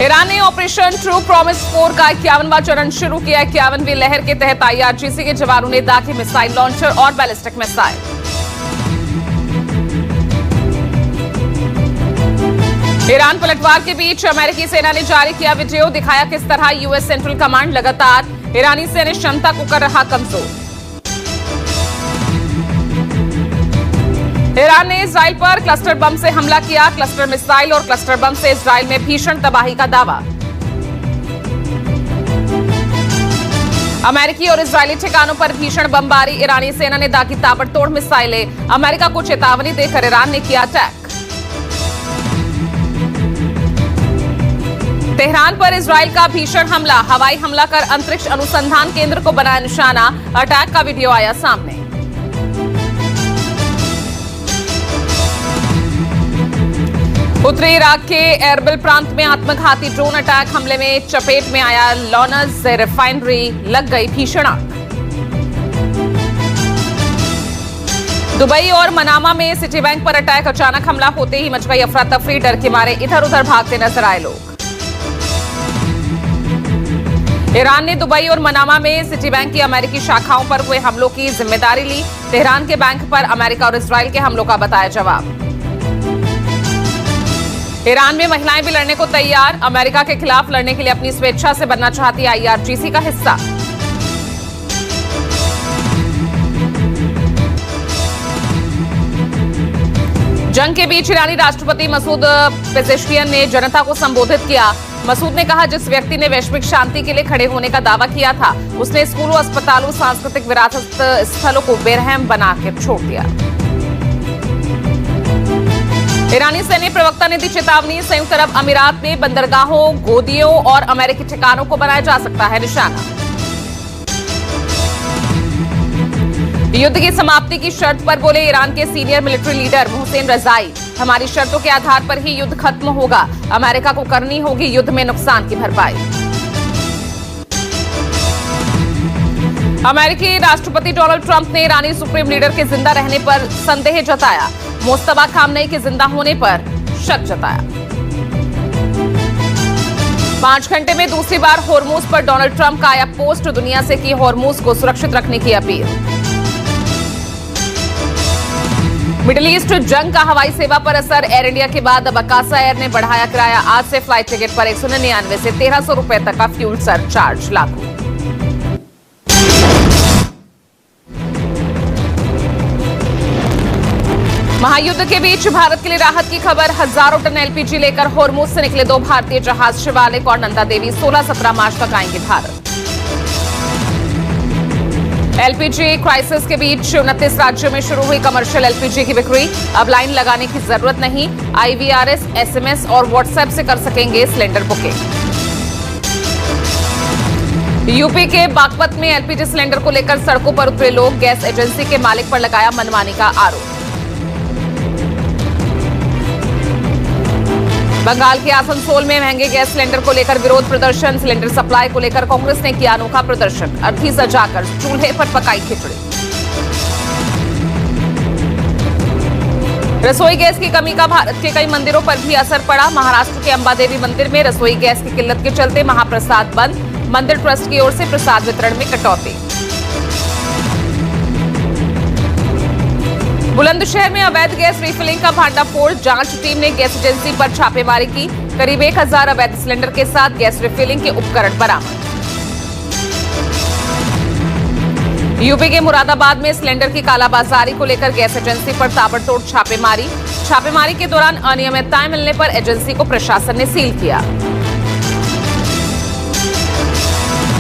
Iran ने operation true promise 4 का 51वां चरण शुरू किया। 51वीं लहर के तहत IRGC के जवानों ने दागे मिसाइल लॉन्चर और बैलिस्टिक मिसाइल। ईरान पलटवार के बीच अमेरिकी सेना ने जारी किया वीडियो, दिखाया किस तरह US सेंट्रल कमांड लगातार ईरानी सैन्य क्षमता को कर रहा कमजोर। ईरान ने इजराइल पर क्लस्टर बम से हमला किया। क्लस्टर मिसाइल और क्लस्टर बम से इजराइल में भीषण तबाही का दावा। अमेरिकी और इजरायली ठिकानों पर भीषण बमबारी। ईरानी सेना ने दागी ताबड़तोड़ मिसाइलें। अमेरिका को चेतावनी देकर ईरान ने किया अटैक। तेहरान पर इजराइल का भीषण हमला। हवाई हमला कर अंतरिक्ष अनुसंधान केंद्र को बनाया निशाना। अटैक का वीडियो आया सामने। उत्तरी इराक के एरबिल प्रांत में आत्मघाती ड्रोन अटैक। हमले में चपेट में आया लॉनस रिफाइनरी, लग गई भीषण आग। दुबई और मनामा में सिटी बैंक पर अटैक। अचानक हमला होते ही मच गई अफरा तफरी। डर के मारे इधर उधर भागते नजर आए लोग। ईरान ने दुबई और मनामा में सिटी बैंक की अमेरिकी शाखाओं पर हुए हमलों की जिम्मेदारी ली। तेहरान के बैंक पर अमेरिका और इजराइल के हमलों का बताया जवाब। ईरान में महिलाएं भी लड़ने को तैयार। अमेरिका के खिलाफ लड़ने के लिए अपनी स्वेच्छा से बनना चाहती IRGC का हिस्सा। जंग के बीच ईरानी राष्ट्रपति मसूद पेजेश्कियन ने जनता को संबोधित किया। मसूद ने कहा, जिस व्यक्ति ने वैश्विक शांति के लिए खड़े होने का दावा किया था, उसने स्कूलों, अस्पतालों, सांस्कृतिक विरासत स्थलों को बेरहम बना के छोड़ दिया। ईरानी सैन्य प्रवक्ता ने दी चेतावनी। संयुक्त अरब अमीरात में बंदरगाहों, गोदियों और अमेरिकी ठिकानों को बनाया जा सकता है निशाना। युद्ध की समाप्ति की शर्त पर बोले ईरान के सीनियर मिलिट्री लीडर मोहसिन रजाई, हमारी शर्तों के आधार पर ही युद्ध खत्म होगा। अमेरिका को करनी होगी युद्ध में नुकसान की भरपाई। अमेरिकी राष्ट्रपति डोनाल्ड ट्रंप ने ईरानी सुप्रीम लीडर के जिंदा रहने पर संदेह जताया। मोस्तबा खामनेई के जिंदा होने पर शक जताया। 5 घंटे में दूसरी बार होर्मुज पर डोनाल्ड ट्रंप का आया पोस्ट। दुनिया से की होर्मुज को सुरक्षित रखने की अपील। मिडिल ईस्ट जंग का हवाई सेवा पर असर। एयर इंडिया के बाद अब अकासा एयर ने बढ़ाया किराया। आज से फ्लाइट टिकट पर 199 से 1300 रुपए तक का फ्यूल सरचार्ज लागू। महायुद्ध के बीच भारत के लिए राहत की खबर। हजारों टन LPG लेकर होर्मुज से निकले 2 भारतीय जहाज शिवालिक और नंदा देवी 16-17 मार्च तक आएंगे भारत। LPG क्राइसिस के बीच 29 राज्यों में शुरू हुई कमर्शियल LPG की बिक्री। अब लाइन लगाने की जरूरत नहीं। IVRS, SMS और WhatsApp से कर सकेंगे सिलेंडर बुकिंग। यूपी के बागपत में LPG सिलेंडर को लेकर सड़कों पर उतरे लोग। गैस एजेंसी के मालिक पर लगाया मनमानी का आरोप। बंगाल के आसनसोल में महंगे गैस सिलेंडर को लेकर विरोध प्रदर्शन। सिलेंडर सप्लाई को लेकर कांग्रेस ने किया अनोखा प्रदर्शन। अर्थी सजाकर चूल्हे पर पकाई खिचड़ी। रसोई गैस की कमी का भारत के कई मंदिरों पर भी असर पड़ा। महाराष्ट्र के अंबा देवी मंदिर में रसोई गैस की किल्लत के चलते महाप्रसाद बंद। मंदिर ट्रस्ट की ओर से प्रसाद वितरण में कटौती। बुलंदशहर में अवैध गैस रिफिलिंग का भांडाफोड़। जांच टीम ने गैस एजेंसी पर छापेमारी की। करीब 1000 अवैध सिलेंडर के साथ गैस रिफिलिंग के उपकरण बरामद। यूपी के मुरादाबाद में सिलेंडर की कालाबाजारी को लेकर गैस एजेंसी पर ताबड़तोड़ छापेमारी। छापेमारी के दौरान अनियमितताएं मिलने पर एजेंसी को प्रशासन ने सील किया।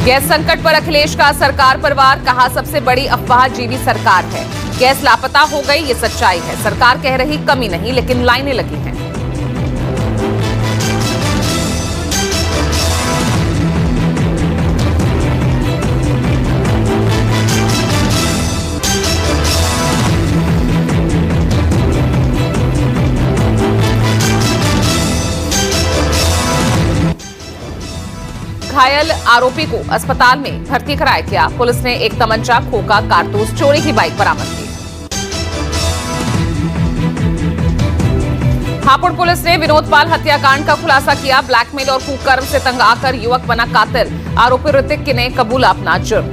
गैस संकट पर अखिलेश का सरकार पर वार। कहा, सबसे बड़ी अफवाह जीवी सरकार है। गैस लापता हो गई, ये सच्चाई है। सरकार कह रही कमी नहीं, लेकिन लाइनें लगी हैं। घायल आरोपी को अस्पताल में भर्ती कराया गया। पुलिस ने एक तमंचा, खोखा, कारतूस, चोरी की बाइक बरामद की। हापुड़ पुलिस ने विनोद पाल हत्याकांड का खुलासा किया। ब्लैकमेल और कुकर्म से तंग आकर युवक बना कातिल। आरोपी ऋतिक ने कबूला अपना जुर्म।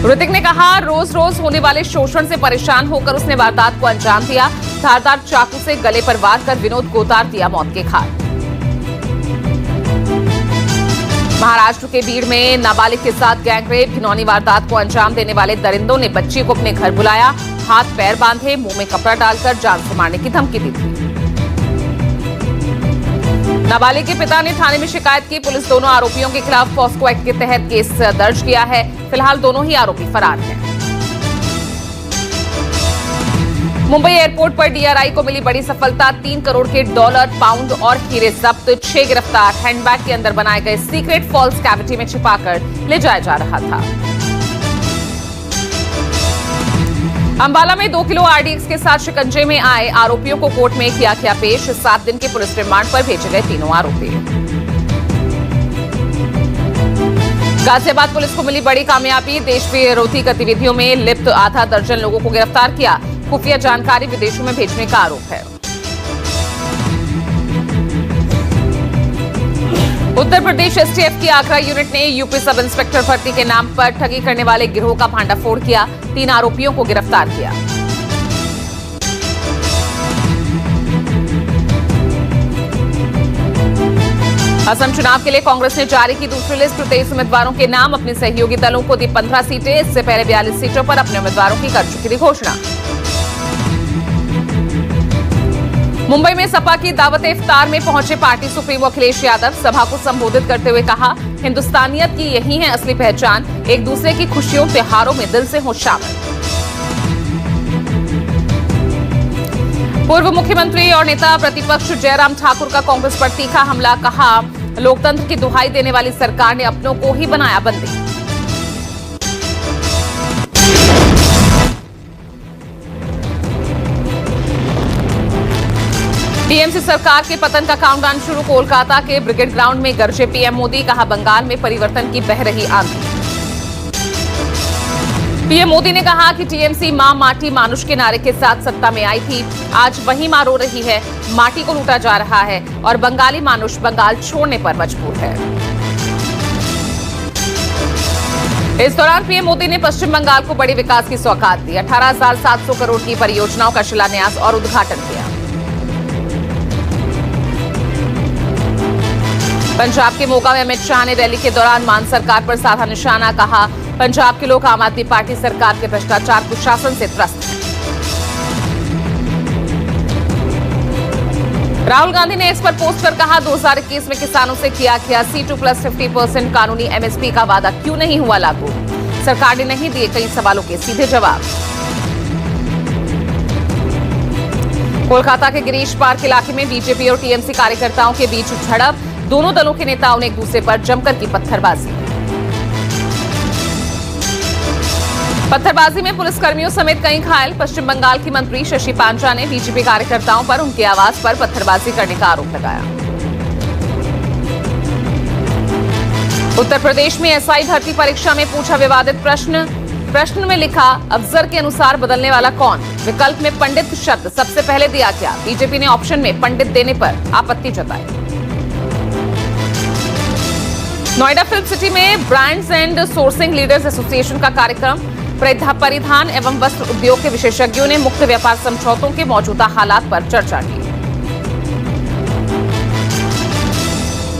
ऋतिक ने कहा, रोज रोज होने वाले शोषण से परेशान होकर उसने वारदात को अंजाम दिया। धारदार चाकू से गले पर वार कर विनोद को उतार दिया मौत के घाट। महाराष्ट्र के बीड़ में नाबालिग के साथ गैंगरेप, घिनौनी वारदात को अंजाम देने वाले दरिंदों ने बच्ची को अपने घर बुलाया, हाथ पैर बांधे, मुंह में कपड़ा डालकर जान से मारने की धमकी दी थी। नाबालिग के पिता ने थाने में शिकायत की। पुलिस दोनों आरोपियों के खिलाफ पॉस्को एक्ट के तहत केस दर्ज किया है। फिलहाल दोनों ही आरोपी फरार हैं। मुंबई एयरपोर्ट पर डीआरआई को मिली बड़ी सफलता। 3 करोड़ के डॉलर, पाउंड और हीरे जब्त। 6 गिरफ्तार। हैंडबैग के अंदर बनाए गए सीक्रेट फॉल्स कैविटी में छिपाकर ले जाया जा रहा था। अंबाला में 2 किलो आरडीएक्स के साथ शिकंजे में आए आरोपियों को कोर्ट में किया गया पेश। 7 दिन के पुलिस रिमांड पर भेजे गए तीनों आरोपी। गाजियाबाद पुलिस को मिली बड़ी कामयाबी। देश विरोधी गतिविधियों में लिप्त आधा दर्जन लोगों को गिरफ्तार किया। खुफिया जानकारी विदेशों में भेजने का आरोप है। उत्तर प्रदेश एसटीएफ की आगरा यूनिट ने यूपी सब इंस्पेक्टर भर्ती के नाम पर ठगी करने वाले गिरोह का भांडाफोड़ किया। 3 आरोपियों को गिरफ्तार किया। असम चुनाव के लिए कांग्रेस ने जारी की दूसरी लिस्ट। 23 उम्मीदवारों के नाम। अपने सहयोगी दलों को दी 15 सीटें। इससे पहले 42 सीटों पर अपने उम्मीदवारों की कर चुकी थी घोषणा। मुंबई में सपा की दावत इफ्तार में पहुंचे पार्टी सुप्रीमो अखिलेश यादव। सभा को संबोधित करते हुए कहा, हिंदुस्तानियत की यही है असली पहचान। एक दूसरे की खुशियों त्योहारों में दिल से हो शामिल। पूर्व मुख्यमंत्री और नेता प्रतिपक्ष जयराम ठाकुर का कांग्रेस पर तीखा हमला। कहा, लोकतंत्र की दुहाई देने वाली सरकार ने अपनों को ही बनाया बंदी। टीएमसी सरकार के पतन का काउंटडाउन शुरू। कोलकाता के ब्रिगेड ग्राउंड में गरजे पीएम मोदी। कहा, बंगाल में परिवर्तन की बह रही आंधी। पीएम मोदी ने कहा कि टीएमसी मां माटी मानुष के नारे के साथ सत्ता में आई थी। आज वही मां रो रही है। माटी को लूटा जा रहा है और बंगाली मानुष बंगाल छोड़ने पर मजबूर है। इस दौरान पीएम मोदी ने पश्चिम बंगाल को बड़ी विकास की सौगात दी। 18,700 करोड़ की परियोजनाओं का शिलान्यास और उद्घाटन किया। पंजाब के मोगा में अमित शाह ने रैली के दौरान मान सरकार पर साधा निशाना। कहा, पंजाब के लोग आम आदमी पार्टी सरकार के भ्रष्टाचार कुशासन से त्रस्त हैं। राहुल गांधी ने इस पर पोस्ट कर कहा, 2021 में किसानों से किया गया C2+50% कानूनी एमएसपी का वादा क्यों नहीं हुआ लागू। सरकार ने नहीं दिए कई सवालों के सीधे जवाब। कोलकाता के गिरीश पार्क इलाके में बीजेपी और टीएमसी कार्यकर्ताओं के बीच झड़प। दोनों दलों के नेताओं ने एक दूसरे पर जमकर की पत्थरबाजी। पत्थरबाजी में पुलिसकर्मियों समेत कई घायल। पश्चिम बंगाल की मंत्री शशि पांचा ने बीजेपी कार्यकर्ताओं पर उनके आवास पर पत्थरबाजी करने का आरोप लगाया। उत्तर प्रदेश में एसआई भर्ती परीक्षा में पूछा विवादित प्रश्न में लिखा, अफसर के अनुसार बदलने वाला कौन। विकल्प में पंडित शब्द सबसे पहले दिया गया। बीजेपी ने ऑप्शन में पंडित देने पर आपत्ति जताई। नोएडा फिल्म सिटी में brands and sourcing leaders association का कार्यक्रम। परिधान एवं वस्त्र उद्योग के विशेषज्ञों ने मुक्त व्यापार समझौतों के मौजूदा हालात पर चर्चा की।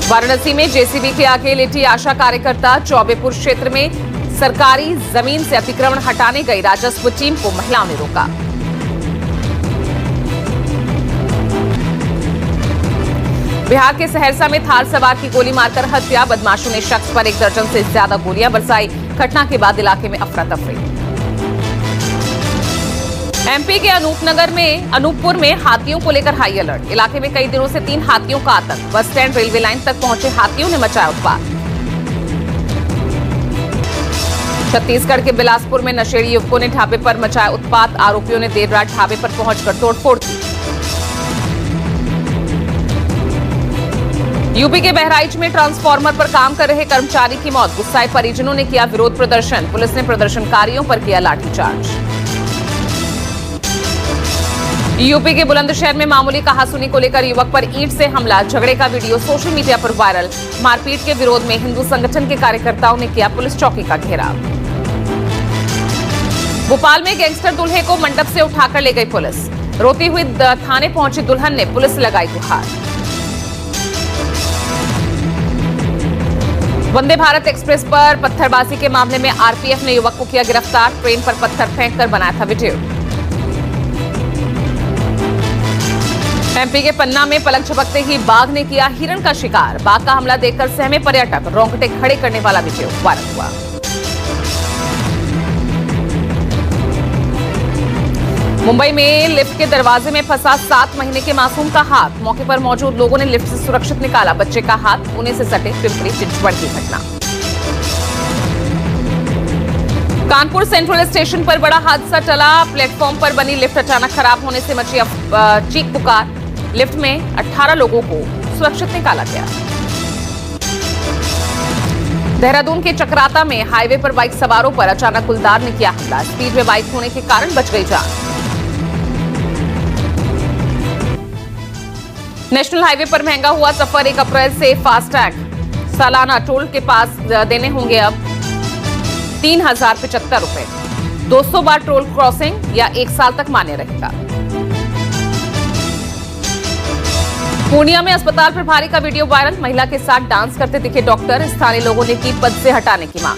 वाराणसी में जेसीबी के आगे लेटी आशा कार्यकर्ता। चौबेपुर क्षेत्र में सरकारी जमीन से अतिक्रमण हटाने गई राजस्व टीम को महिलाओं ने रोका। बिहार के सहरसा में थार सवार की गोली मारकर हत्या। बदमाशों ने शख्स पर 1 दर्जन से ज्यादा गोलियां बरसाई। घटना के बाद इलाके में अफरा तफरी। एमपी के अनूपपुर में हाथियों को लेकर हाई अलर्ट। इलाके में कई दिनों से 3 हाथियों का आतंक। बस स्टैंड रेलवे लाइन तक पहुंचे हाथियों ने मचाया उत्पात। छत्तीसगढ़ के बिलासपुर में नशेड़ी युवकों ने ढाबे पर मचाया उत्पात। आरोपियों ने देर रात ढाबे पर पहुंचकर तोड़फोड़ की। यूपी के बहराइच में ट्रांसफार्मर पर काम कर रहे कर्मचारी की मौत। गुस्साए परिजनों ने किया विरोध प्रदर्शन। पुलिस ने प्रदर्शनकारियों पर किया लाठीचार्ज। यूपी के बुलंदशहर में मामूली कहासुनी को लेकर युवक पर ईंट से हमला, झगड़े का वीडियो सोशल मीडिया पर वायरल। मारपीट के विरोध में हिंदू संगठन के कार्यकर्ताओं ने किया पुलिस चौकी का घेराव। भोपाल में गैंगस्टर दूल्हे को मंडप से उठाकर ले गई पुलिस। रोती हुई थाने पहुंची दुल्हन ने पुलिस लगाई गुहार। वंदे भारत एक्सप्रेस पर पत्थरबाजी के मामले में आरपीएफ ने युवक को किया गिरफ्तार। ट्रेन पर पत्थर फेंककर बनाया था वीडियो। एमपी के पन्ना में पलक झपकते ही बाघ ने किया हिरण का शिकार। बाघ का हमला देखकर सहमे पर्यटक, रोंगटे खड़े करने वाला वीडियो वायरल हुआ। मुंबई में लिफ्ट के दरवाजे में फंसा 7 महीने के मासूम का हाथ। मौके पर मौजूद लोगों ने लिफ्ट से सुरक्षित निकाला बच्चे का हाथ। पुणे से सटे पिंपरी चिंचवड़ की घटना। कानपुर सेंट्रल स्टेशन पर बड़ा हादसा टला। प्लेटफॉर्म पर बनी लिफ्ट अचानक खराब होने से मची चीख पुकार। लिफ्ट में 18 लोगों को सुरक्षित निकाला गया। देहरादून के चक्राता में हाईवे पर बाइक सवारों पर अचानक गुलदार ने किया हमला। स्पीड में बाइक होने के कारण बच गई जान। नेशनल हाईवे पर महंगा हुआ सफर। 1 अप्रैल से फास्टैग सालाना टोल के पास देने होंगे अब 3075 रुपए। 200 बार टोल क्रॉसिंग या 1 साल तक मान्य रहेगा। पूर्णिया में अस्पताल प्रभारी का वीडियो वायरल। महिला के साथ डांस करते दिखे डॉक्टर। स्थानीय लोगों ने की पद से हटाने की मांग।